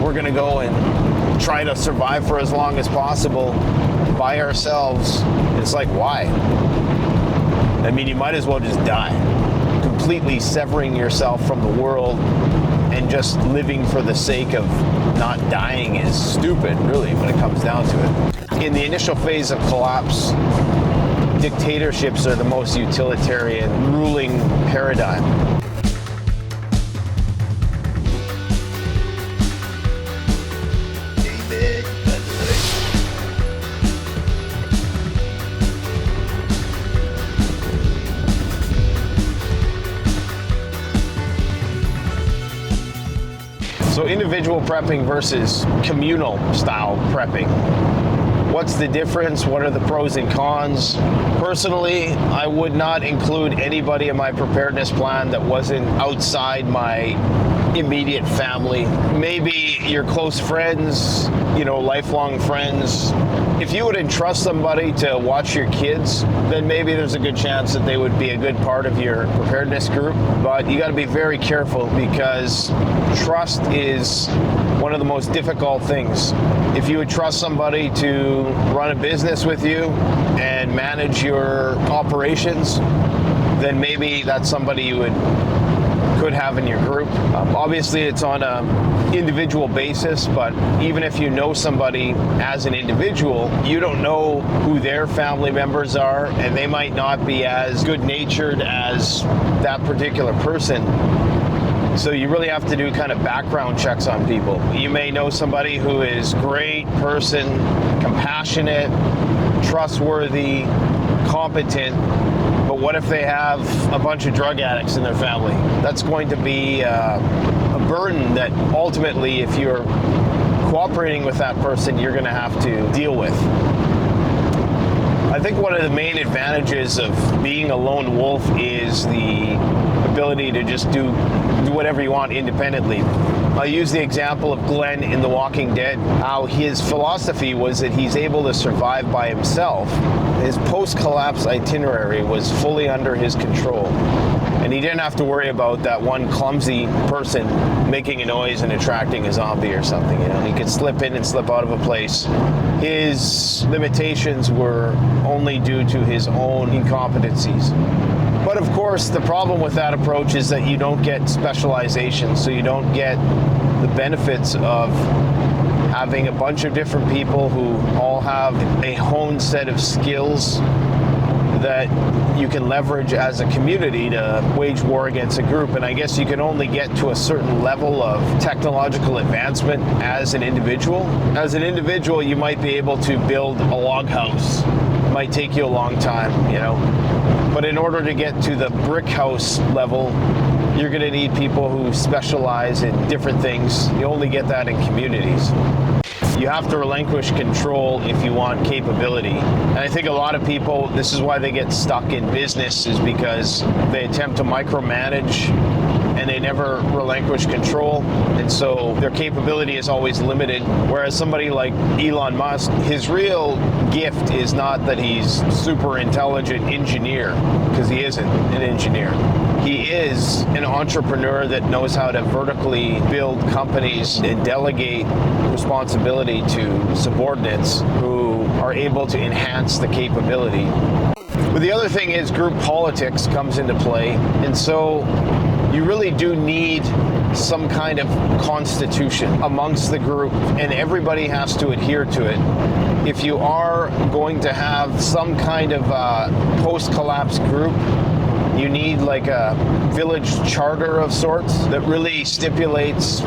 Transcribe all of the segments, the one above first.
we're going to go and try to survive for as long as possible by ourselves. It's like, why? I mean, you might as well just die. Completely severing yourself from the world and just living for the sake of not dying is stupid, really, when it comes down to it. In the initial phase of collapse, dictatorships are the most utilitarian ruling paradigm. So individual prepping versus communal style prepping. What's the difference? What are the pros and cons? Personally, I would not include anybody in my preparedness plan that wasn't outside my immediate family. Maybe your close friends, lifelong friends. If you would entrust somebody to watch your kids, then maybe there's a good chance that they would be a good part of your preparedness group. But you got to be very careful, because trust is one of the most difficult things. If you would trust somebody to run a business with you and manage your operations, then maybe that's somebody you could have in your group. Obviously, it's on an individual basis, but even if you know somebody as an individual, you don't know who their family members are, and they might not be as good-natured as that particular person. So you really have to do kind of background checks on people. You may know somebody who is a great person, compassionate, trustworthy, competent, but what if they have a bunch of drug addicts in their family? That's going to be a burden that ultimately, if you're cooperating with that person, you're going to have to deal with. I think one of the main advantages of being a lone wolf is the ability to just do whatever you want independently. I'll use the example of Glenn in The Walking Dead, how his philosophy was that he's able to survive by himself. His post-collapse itinerary was fully under his control, and he didn't have to worry about that one clumsy person making a noise and attracting a zombie or something. He could slip in and slip out of a place. His limitations were only due to his own incompetencies. But of course, the problem with that approach is that you don't get specialization, so you don't get the benefits of having a bunch of different people who all have a honed set of skills that you can leverage as a community to wage war against a group. And I guess you can only get to a certain level of technological advancement as an individual. As an individual, you might be able to build a log house. It might take you a long time, But in order to get to the brick house level, you're going to need people who specialize in different things. You only get that in communities. You have to relinquish control if you want capability. And I think a lot of people, this is why they get stuck in business, is because they attempt to micromanage and they never relinquish control, and so their capability is always limited. Whereas somebody like Elon Musk, his real gift is not that he's super intelligent engineer, because he isn't an engineer. He is an entrepreneur that knows how to vertically build companies and delegate responsibility to subordinates who are able to enhance the capability. But the other thing is group politics comes into play, and so you really do need some kind of constitution amongst the group, and everybody has to adhere to it. If you are going to have some kind of post-collapse group, you need like a village charter of sorts that really stipulates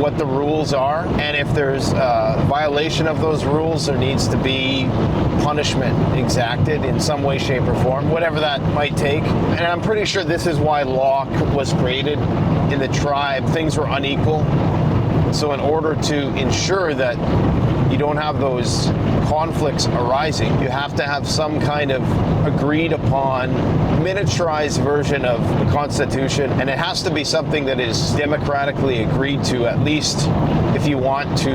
what the rules are, and if there's a violation of those rules, there needs to be punishment exacted in some way, shape, or form, whatever that might take. And I'm pretty sure this is why law was created. In the tribe, things were unequal. So in order to ensure that you don't have those conflicts arising, you have to have some kind of agreed upon miniaturized version of the Constitution, and it has to be something that is democratically agreed to, at least if you want to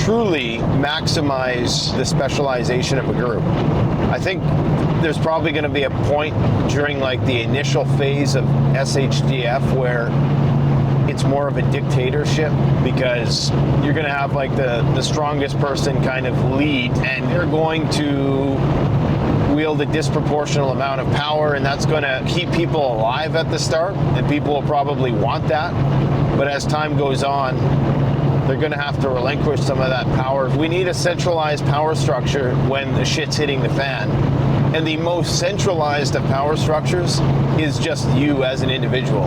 truly maximize the specialization of a group. I think there's probably going to be a point during like the initial phase of SHDF where it's more of a dictatorship, because you're going to have like the strongest person kind of lead, and they're going to wield a disproportional amount of power, and that's going to keep people alive at the start, and people will probably want that. But as time goes on, they're going to have to relinquish some of that power. We need a centralized power structure when the shit's hitting the fan. And the most centralized of power structures is just you as an individual.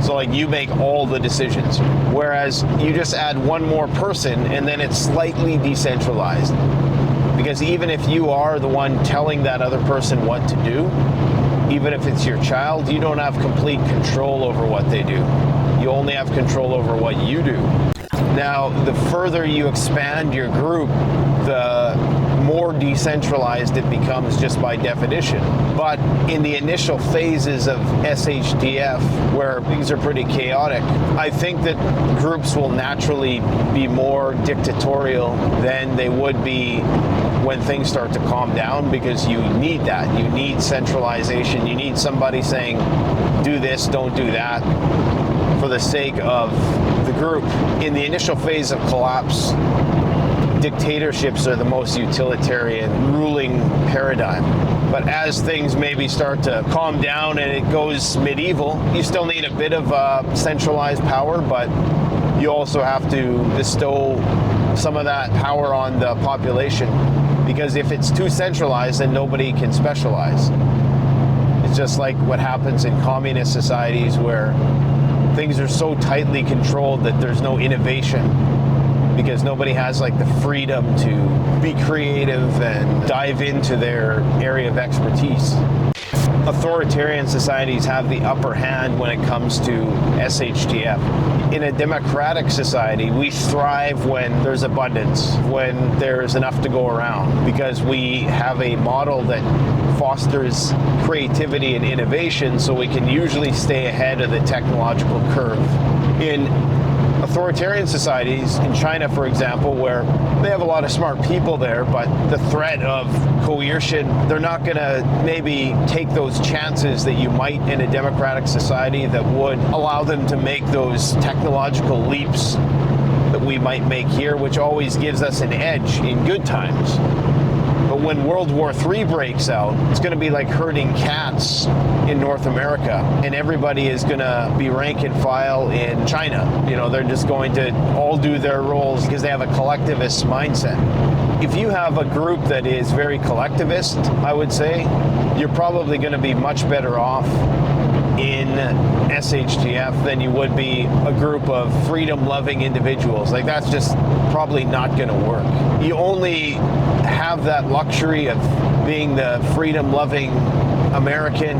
So like you make all the decisions. Whereas you just add one more person and then it's slightly decentralized. Because even if you are the one telling that other person what to do, even if it's your child, you don't have complete control over what they do. You only have control over what you do. Now, the further you expand your group, the more decentralized it becomes just by definition. But in the initial phases of SHDF, where things are pretty chaotic, I think that groups will naturally be more dictatorial than they would be when things start to calm down, because you need that. You need centralization. You need somebody saying, do this, don't do that, for the sake of the group. In the initial phase of collapse, dictatorships are the most utilitarian ruling paradigm. But as things maybe start to calm down and it goes medieval, you still need a bit of centralized power, but you also have to bestow some of that power on the population. Because if it's too centralized, then nobody can specialize. It's just like what happens in communist societies, where things are so tightly controlled that there's no innovation, because nobody has like the freedom to be creative and dive into their area of expertise. Authoritarian societies have the upper hand when it comes to SHDF. In a democratic society, we thrive when there's abundance, when there's enough to go around, because we have a model that fosters creativity and innovation, so we can usually stay ahead of the technological curve. In authoritarian societies, in China, for example, where they have a lot of smart people there, but the threat of coercion, they're not going to maybe take those chances that you might in a democratic society that would allow them to make those technological leaps that we might make here, which always gives us an edge in good times. But when World War III breaks out, it's going to be like herding cats in North America, and everybody is going to be rank and file in China. You know, they're just going to all do their roles because they have a collectivist mindset. If you have a group that is very collectivist, I would say, you're probably going to be much better off in SHDF than you would be a group of freedom-loving individuals. Like, that's just probably not going to work. You only have that luxury of being the freedom-loving American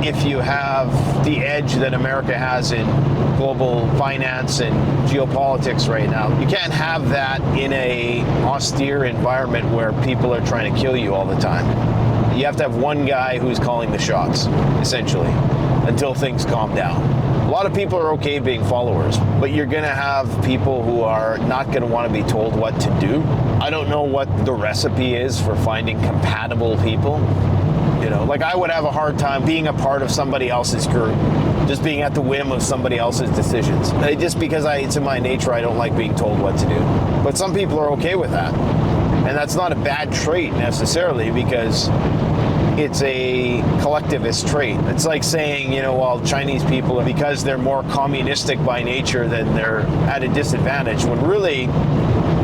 if you have the edge that America has in global finance and geopolitics right now. You can't have that in a austere environment where people are trying to kill you all the time. You have to have one guy who's calling the shots, essentially, until things calm down. A lot of people are okay being followers, but you're going to have people who are not going to want to be told what to do. I don't know what the recipe is for finding compatible people. You know, like I would have a hard time being a part of somebody else's group, just being at the whim of somebody else's decisions. Just because it's in my nature, I don't like being told what to do. But some people are okay with that. And that's not a bad trait necessarily, because it's a collectivist trait. It's like saying, you know, well, Chinese people, because they're more communistic by nature, then they're at a disadvantage, when really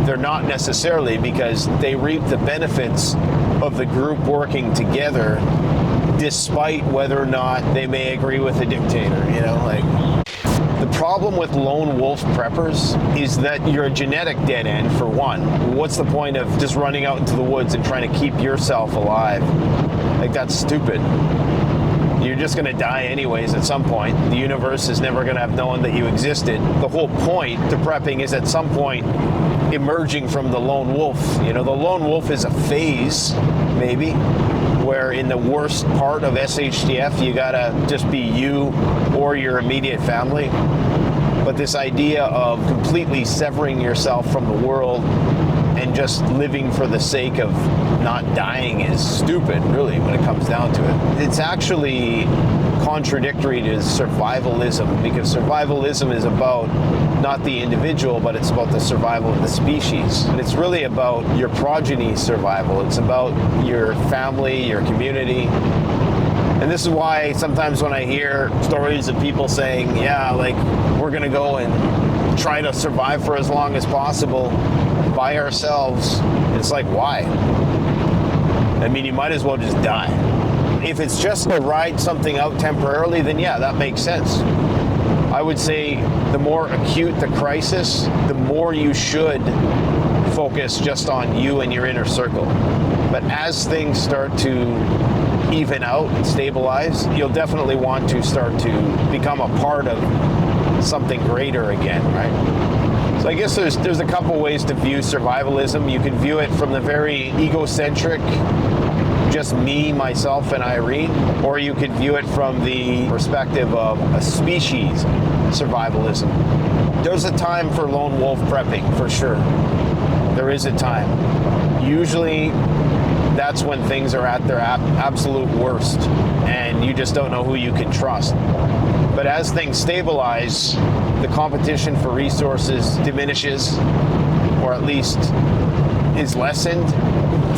they're not necessarily, because they reap the benefits of the group working together, despite whether or not they may agree with the dictator, you know, like. The problem with lone wolf preppers is that you're a genetic dead end, for one. What's the point of just running out into the woods and trying to keep yourself alive? Like, that's stupid. You're just going to die anyways at some point. The universe is never going to have known that you existed. The whole point to prepping is at some point emerging from the lone wolf. You know, the lone wolf is a phase, maybe, where in the worst part of SHDF, you gotta just be you or your immediate family. But this idea of completely severing yourself from the world and just living for the sake of not dying is stupid, really, when it comes down to it. It's actually contradictory to survivalism, because survivalism is about not the individual, but it's about the survival of the species. And it's really about your progeny's survival. It's about your family, your community. And this is why sometimes when I hear stories of people saying, yeah, like, we're gonna go and try to survive for as long as possible by ourselves, it's like, why? I mean, you might as well just die. If it's just to ride something out temporarily, then yeah, that makes sense. I would say the more acute the crisis, the more you should focus just on you and your inner circle. But as things start to even out and stabilize, you'll definitely want to start to become a part of something greater again, right? So I guess there's a couple ways to view survivalism. You can view it from the very egocentric, just me, myself, and Irene, or you could view it from the perspective of a species survivalism. There's a time for lone wolf prepping, for sure. There is a time. Usually, that's when things are at their absolute worst, and you just don't know who you can trust. But as things stabilize, the competition for resources diminishes, or at least is lessened.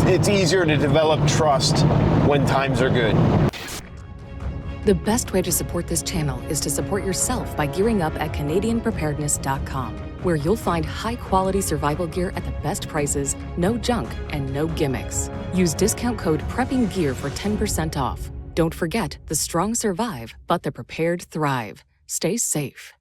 It's easier to develop trust when times are good. The best way to support this channel is to support yourself by gearing up at CanadianPreparedness.com, where you'll find high-quality survival gear at the best prices, no junk, and no gimmicks. Use discount code PREPPINGGEAR for 10% off. Don't forget, the strong survive, but the prepared thrive. Stay safe.